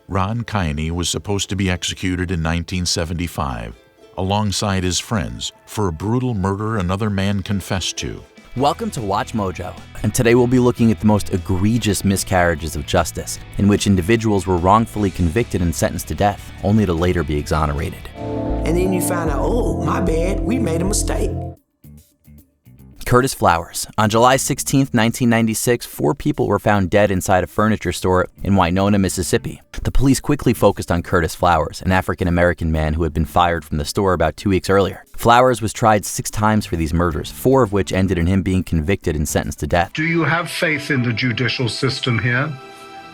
Ron Kuami was supposed to be executed in 1975, alongside his friends, for a brutal murder another man confessed to. Welcome to Watch Mojo, and today we'll be looking at the most egregious miscarriages of justice, in which individuals were wrongfully convicted and sentenced to death, only to later be exonerated. And then you find out, oh, my bad, we made a mistake. Curtis Flowers. On July 16, 1996, 4 people were found dead inside a furniture store in Winona, Mississippi. The police quickly focused on Curtis Flowers, an African-American man who had been fired from the store about 2 weeks earlier. Flowers was tried 6 times for these murders, 4 of which ended in him being convicted and sentenced to death. Do you have faith in the judicial system here?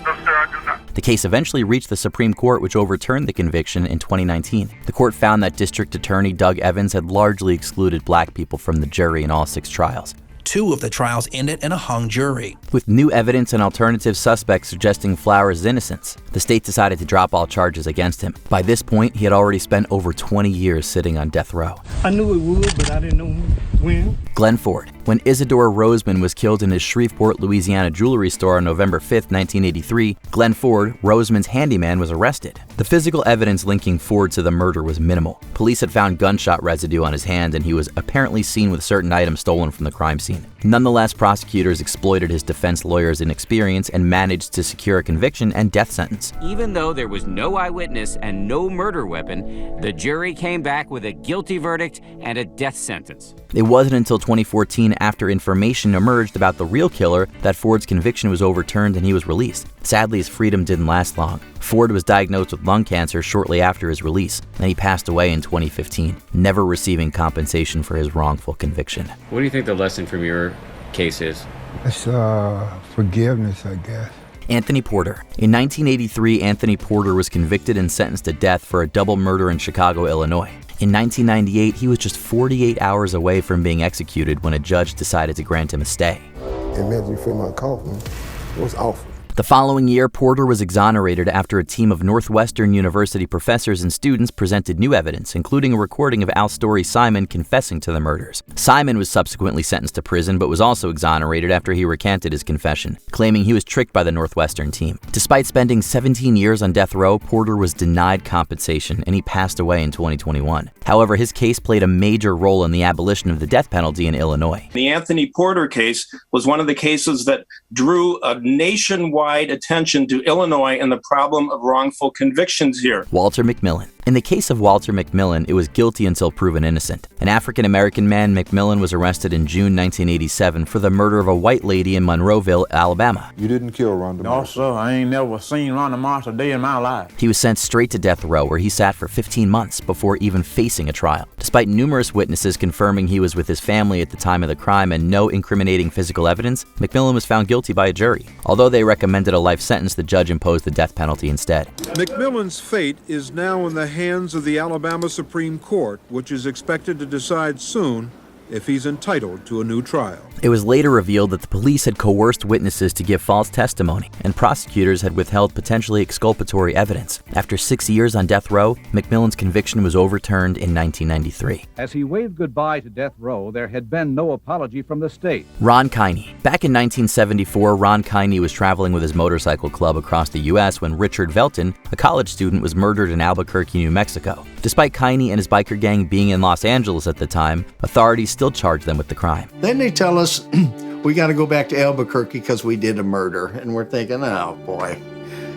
No, sir, I do not. The case eventually reached the Supreme Court, which overturned the conviction in 2019. The court found that District Attorney Doug Evans had largely excluded black people from the jury in all 6 trials. 2 of the trials ended in a hung jury. With new evidence and alternative suspects suggesting Flowers' innocence, the state decided to drop all charges against him. By this point, he had already spent over 20 years sitting on death row. I knew it would, but I didn't know when. Glen Ford. When Isidore Roseman was killed in his Shreveport, Louisiana jewelry store on November 5, 1983, Glen Ford, Roseman's handyman, was arrested. The physical evidence linking Ford to the murder was minimal. Police had found gunshot residue on his hand, and he was apparently seen with certain items stolen from the crime scene. Nonetheless, prosecutors exploited his defense lawyer's inexperience and managed to secure a conviction and death sentence. Even though there was no eyewitness and no murder weapon, the jury came back with a guilty verdict and a death sentence. It wasn't until 2014, after information emerged about the real killer, that Ford's conviction was overturned and he was released. Sadly, his freedom didn't last long. Ford was diagnosed with lung cancer shortly after his release, and he passed away in 2015, never receiving compensation for his wrongful conviction. What do you think the lesson from your case is? It's forgiveness, I guess. Anthony Porter. In 1983, Anthony Porter was convicted and sentenced to death for a double murder in Chicago, Illinois. In 1998, he was just 48 hours away from being executed when a judge decided to grant him a stay. It made me feel my coffin. It was awful. The following year, Porter was exonerated after a team of Northwestern University professors and students presented new evidence, including a recording of Al Story Simon confessing to the murders. Simon was subsequently sentenced to prison, but was also exonerated after he recanted his confession, claiming he was tricked by the Northwestern team. Despite spending 17 years on death row, Porter was denied compensation, and he passed away in 2021. However, his case played a major role in the abolition of the death penalty in Illinois. The Anthony Porter case was one of the cases that drew a nationwide attention to Illinois and the problem of wrongful convictions here. Walter McMillan. In the case of Walter McMillan, it was guilty until proven innocent. An African-American man, McMillan, was arrested in June 1987 for the murder of a white lady in Monroeville, Alabama. You didn't kill Randall? No, sir. I ain't never seen Randall Marsh a day in my life. He was sent straight to death row, where he sat for 15 months before even facing a trial. Despite numerous witnesses confirming he was with his family at the time of the crime and no incriminating physical evidence, McMillan was found guilty by a jury. Although they recommended a life sentence, the judge imposed the death penalty instead. McMillan's fate is now in the hands of the Alabama Supreme Court, which is expected to decide soon if he's entitled to a new trial. It was later revealed that the police had coerced witnesses to give false testimony, and prosecutors had withheld potentially exculpatory evidence. After 6 years on death row, McMillan's conviction was overturned in 1993. As he waved goodbye to death row, there had been no apology from the state. Ron Kuami. Back in 1974, Ron Kuami was traveling with his motorcycle club across the U.S. when Richard Velton, a college student, was murdered in Albuquerque, New Mexico. Despite Kuami and his biker gang being in Los Angeles at the time, authorities still charged them with the crime. Then they tell us we got to go back to Albuquerque because we did a murder. And we're thinking, oh boy,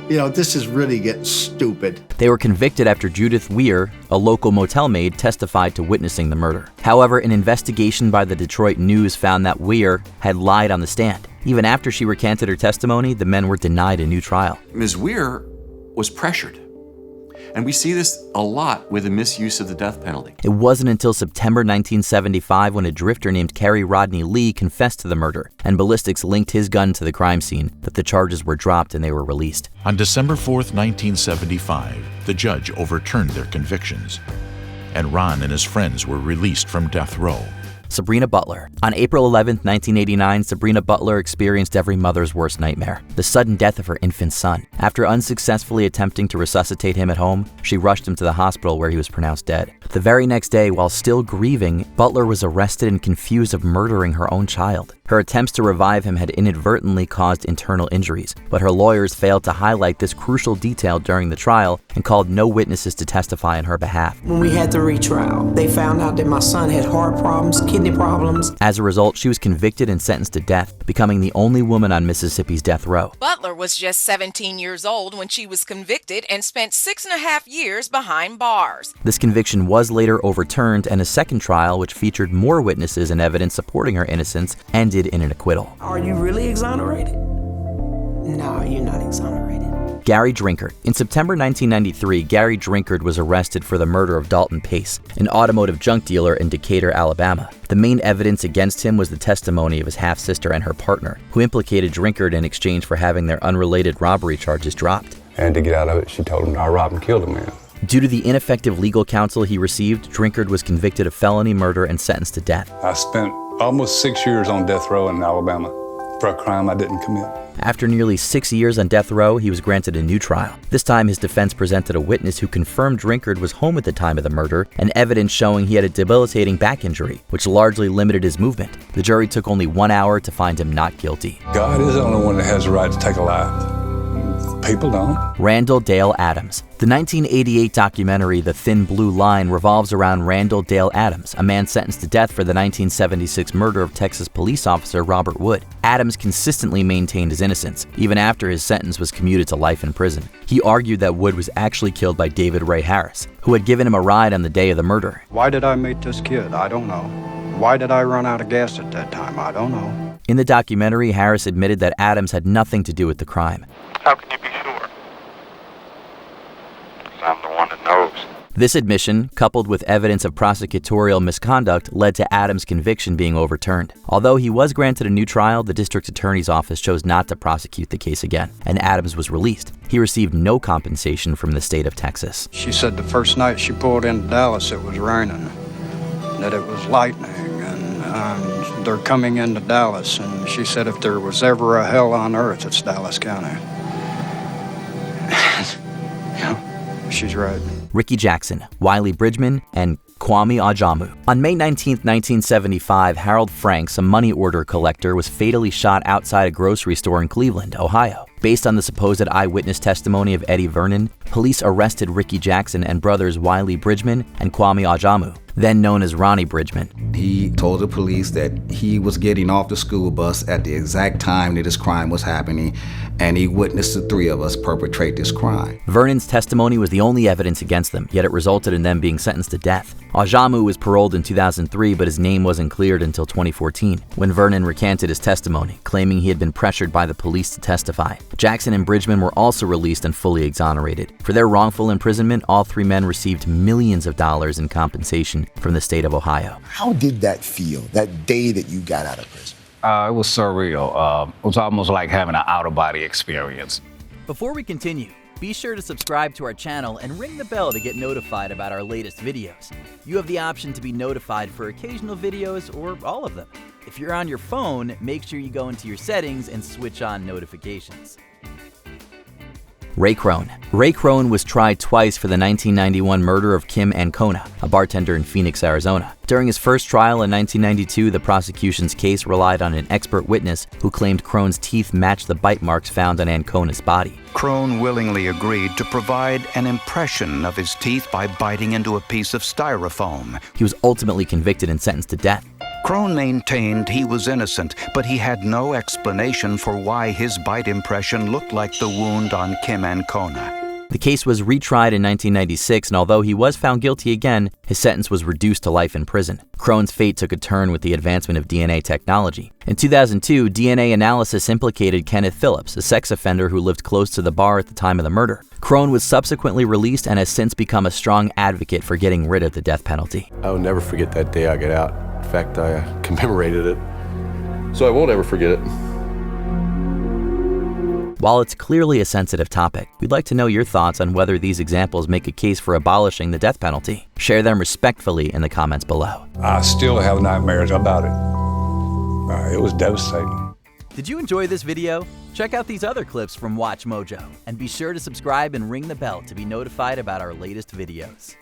this is really getting stupid. They were convicted after Judith Weir, a local motel maid, testified to witnessing the murder. However, an investigation by the Detroit News found that Weir had lied on the stand. Even after she recanted her testimony, the men were denied a new trial. Ms. Weir was pressured. And we see this a lot with the misuse of the death penalty. It wasn't until September 1975 when a drifter named Kerry Rodney Lee confessed to the murder, and ballistics linked his gun to the crime scene, that the charges were dropped and they were released. On December 4th, 1975, the judge overturned their convictions, and Ron and his friends were released from death row. Sabrina Butler. On April 11, 1989, Sabrina Butler experienced every mother's worst nightmare, the sudden death of her infant son. After unsuccessfully attempting to resuscitate him at home, she rushed him to the hospital where he was pronounced dead. The very next day, while still grieving, Butler was arrested and accused of murdering her own child. Her attempts to revive him had inadvertently caused internal injuries, but her lawyers failed to highlight this crucial detail during the trial and called no witnesses to testify in her behalf. When we had the retrial, they found out that my son had heart problems, kidney problems. As a result, she was convicted and sentenced to death, becoming the only woman on Mississippi's death row. Butler was just 17 years old when she was convicted and spent 6.5 years behind bars. This conviction was later overturned, and a second trial, which featured more witnesses and evidence supporting her innocence, ended in an acquittal. Are you really exonerated? No, you're not exonerated. Gary Drinkard. In September 1993, Gary Drinkard was arrested for the murder of Dalton Pace, an automotive junk dealer in Decatur, Alabama. The main evidence against him was the testimony of his half-sister and her partner, who implicated Drinkard in exchange for having their unrelated robbery charges dropped. And to get out of it, she told him I robbed and killed a man. Due to the ineffective legal counsel he received, Drinkard was convicted of felony murder and sentenced to death. I spent almost 6 years on death row in Alabama for a crime I didn't commit. After nearly 6 years on death row, he was granted a new trial. This time, his defense presented a witness who confirmed Drinkard was home at the time of the murder, and evidence showing he had a debilitating back injury, which largely limited his movement. The jury took only 1 hour to find him not guilty. God is the only one that has the right to take a life. People don't. Randall Dale Adams. The 1988 documentary The Thin Blue Line revolves around Randall Dale Adams, a man sentenced to death for the 1976 murder of Texas police officer Robert Wood. Adams consistently maintained his innocence, even after his sentence was commuted to life in prison. He argued that Wood was actually killed by David Ray Harris, who had given him a ride on the day of the murder. Why did I meet this kid? I don't know. Why did I run out of gas at that time? I don't know. In the documentary, Harris admitted that Adams had nothing to do with the crime. How can you be sure? Because I'm the one that knows. This admission, coupled with evidence of prosecutorial misconduct, led to Adams' conviction being overturned. Although he was granted a new trial, the district attorney's office chose not to prosecute the case again, and Adams was released. He received no compensation from the state of Texas. She said the first night she pulled into Dallas it was raining, that it was lightning, and they're coming into Dallas, and she said if there was ever a hell on earth, it's Dallas County. Yeah, she's right. Ricky Jackson, Wiley Bridgeman, and Kuami Ajamu. On May 19, 1975, Harold Franks, a money order collector, was fatally shot outside a grocery store in Cleveland, Ohio. Based on the supposed eyewitness testimony of Eddie Vernon, police arrested Ricky Jackson and brothers Wiley Bridgeman and Kuami Ajamu, then known as Ronnie Bridgeman. He told the police that he was getting off the school bus at the exact time that this crime was happening, and he witnessed the three of us perpetrate this crime. Vernon's testimony was the only evidence against them, yet it resulted in them being sentenced to death. Ajamu was paroled in 2003, but his name wasn't cleared until 2014, when Vernon recanted his testimony, claiming he had been pressured by the police to testify. Jackson and Bridgeman were also released and fully exonerated. For their wrongful imprisonment, all three men received millions of dollars in compensation from the state of Ohio. How did that feel, that day that you got out of prison? It was surreal. It was almost like having an out-of-body experience. Before we continue, be sure to subscribe to our channel and ring the bell to get notified about our latest videos. You have the option to be notified for occasional videos or all of them. If you're on your phone, make sure you go into your settings and switch on notifications. Ray Krone. Ray Krone was tried twice for the 1991 murder of Kim Ancona, a bartender in Phoenix, Arizona. During his first trial in 1992, the prosecution's case relied on an expert witness who claimed Krone's teeth matched the bite marks found on Ancona's body. Krone willingly agreed to provide an impression of his teeth by biting into a piece of styrofoam. He was ultimately convicted and sentenced to death. Krone maintained he was innocent, but he had no explanation for why his bite impression looked like the wound on Kim Ancona. The case was retried in 1996, and although he was found guilty again, his sentence was reduced to life in prison. Krone's fate took a turn with the advancement of DNA technology. In 2002, DNA analysis implicated Kenneth Phillips, a sex offender who lived close to the bar at the time of the murder. Krone was subsequently released and has since become a strong advocate for getting rid of the death penalty. I will never forget that day I got out. In fact, I commemorated it, so I won't ever forget it. While it's clearly a sensitive topic, we'd like to know your thoughts on whether these examples make a case for abolishing the death penalty. Share them respectfully in the comments below. I still have nightmares about it. It was devastating. Did you enjoy this video? Check out these other clips from WatchMojo, and be sure to subscribe and ring the bell to be notified about our latest videos.